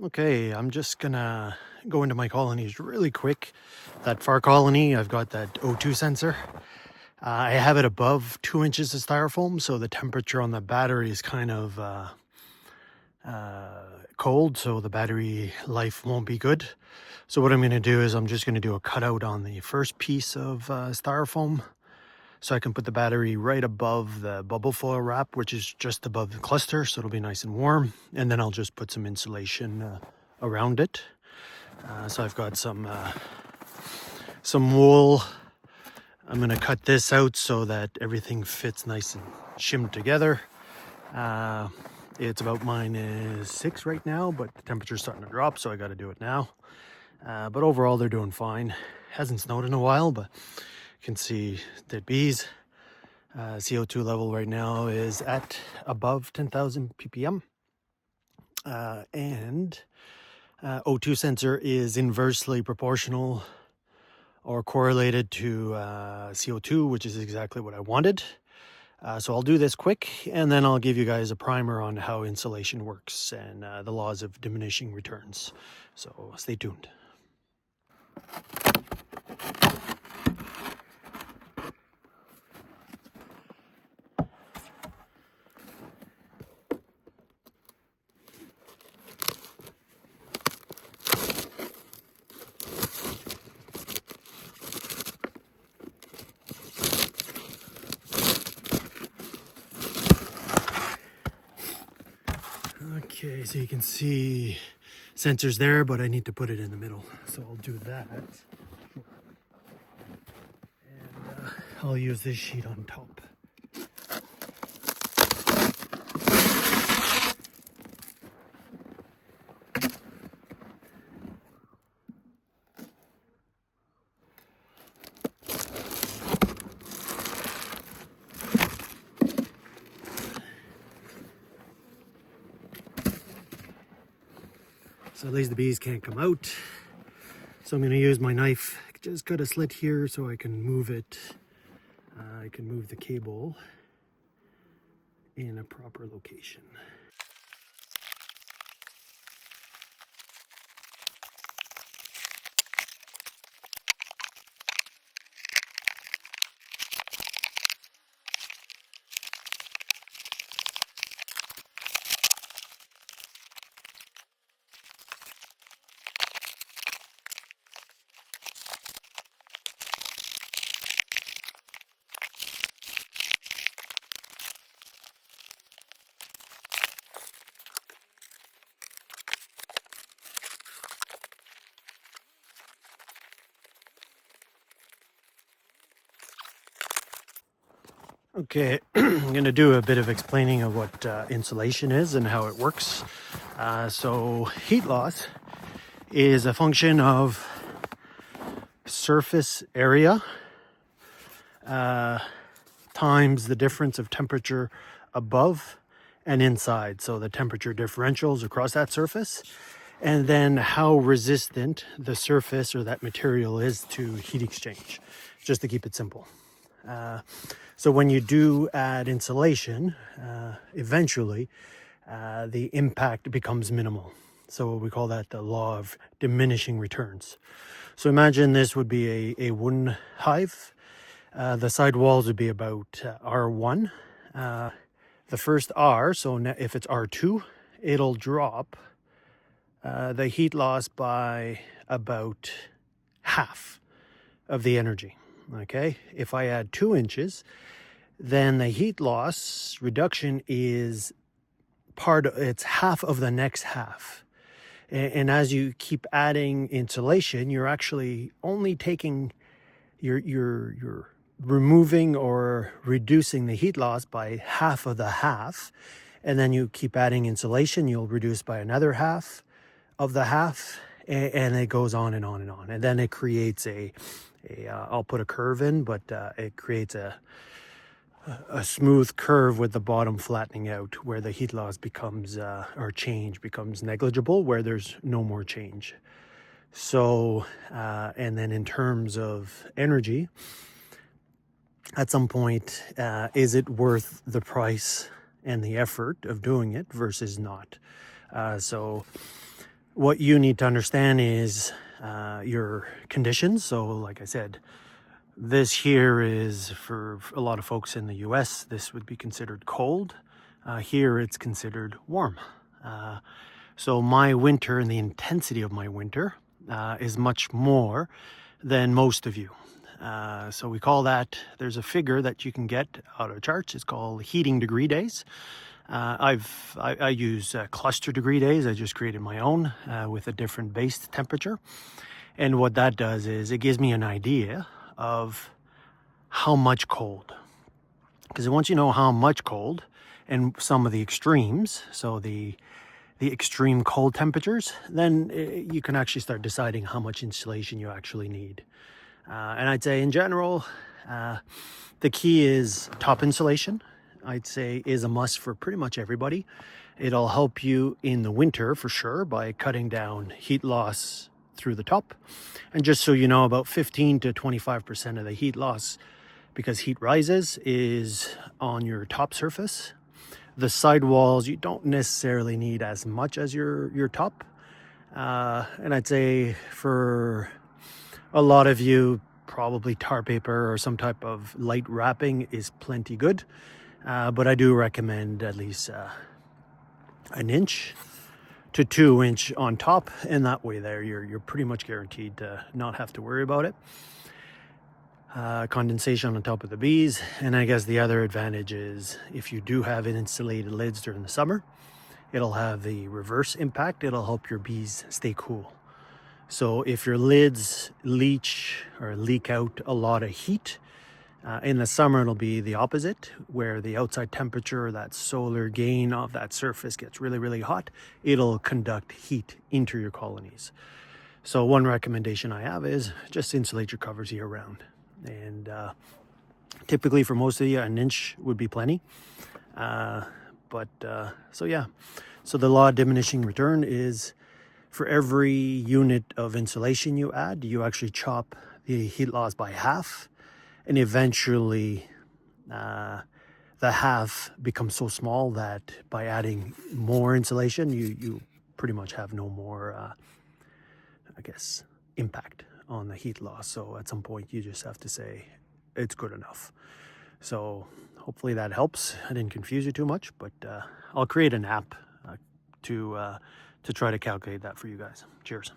Okay, I'm just gonna go into my colonies really quick. That far colony, I've got that O2 sensor. I have it above 2 inches of styrofoam, so the temperature on the battery is kind of cold, so the battery life won't be good. So what I'm gonna do is I'm just gonna do a cutout on the first piece of styrofoam, so I can put the battery right above the bubble foil wrap, which is just above the cluster, so it'll be nice and warm. And then I'll just put some insulation around it. So I've got some wool. I'm gonna cut this out so that everything fits nice and shimmed together. It's about -6 right now, but the temperature's starting to drop, so I got to do it now. But overall, they're doing fine. Hasn't snowed in a while, but you can see dead bees. CO2 level right now is at above 10,000 ppm. And O2 sensor is inversely proportional or correlated to CO2, which is exactly what I wanted. So I'll do this quick, and then I'll give you guys a primer on how insulation works and the laws of diminishing returns. So stay tuned. Okay, so you can see sensors there, but I need to put it in the middle. So I'll do that. And I'll use this sheet on top. So at least the bees can't come out. So I'm going to use my knife. Just cut a slit here so I can move it. I can move the cable in a proper location. Okay, I'm going to do a bit of explaining of what insulation is and how it works. So heat loss is a function of surface area times the difference of temperature above and inside. So the temperature differentials across that surface, and then how resistant the surface or that material is to heat exchange, just to keep it simple. So when you do add insulation, eventually the impact becomes minimal. So we call that the law of diminishing returns. So imagine this would be a wooden hive. The side walls would be about R1. The first R, so if it's R2, it'll drop the heat loss by about half of the energy. Okay, if I add 2 inches, then the heat loss reduction is it's half of the next half. And as you keep adding insulation, you're actually only taking, you're removing or reducing the heat loss by half of the half. And then you keep adding insulation, you'll reduce by another half of the half, and it goes on and on and on. And then it creates I'll put a curve in, but it creates a smooth curve with the bottom flattening out, where the heat loss becomes or change becomes negligible, where there's no more change. So and then in terms of energy, at some point, is it worth the price and the effort of doing it versus not? So what you need to understand is your conditions. So like I said, this here is, for a lot of folks in the US, this would be considered cold. Here it's considered warm. So my winter and the intensity of my winter is much more than most of you. So we call that, there's a figure that you can get out of charts. It's called heating degree days. I use cluster degree days. I just created my own with a different base temperature. And what that does is it gives me an idea of how much cold. Because once you know how much cold and some of the extremes, so the extreme cold temperatures, then you can actually start deciding how much insulation you actually need. And I'd say in general, the key is top insulation. I'd say is a must for pretty much everybody. It'll help you in the winter for sure by cutting down heat loss through the top. And just so you know, about 15 to 25% of the heat loss, because heat rises, is on your top surface. The side walls, you don't necessarily need as much as your top. And I'd say for a lot of you, probably tar paper or some type of light wrapping is plenty good. But I do recommend at least an inch to 2 inch on top, and that way there you're pretty much guaranteed to not have to worry about it. Condensation on top of the bees, and I guess the other advantage is if you do have an insulated lids during the summer, it'll have the reverse impact. It'll help your bees stay cool. So if your lids leach or leak out a lot of heat, in the summer it'll be the opposite, where the outside temperature, that solar gain of that surface gets really, really hot. It'll conduct heat into your colonies. So one recommendation I have is just insulate your covers year round. And typically for most of you, an inch would be plenty. So yeah, so the law of diminishing return is for every unit of insulation you add, you actually chop the heat loss by half. And eventually the halve becomes so small that by adding more insulation, you pretty much have no more, I guess, impact on the heat loss. So at some point you just have to say it's good enough. So hopefully that helps. I didn't confuse you too much, but I'll create an app to try to calculate that for you guys. Cheers.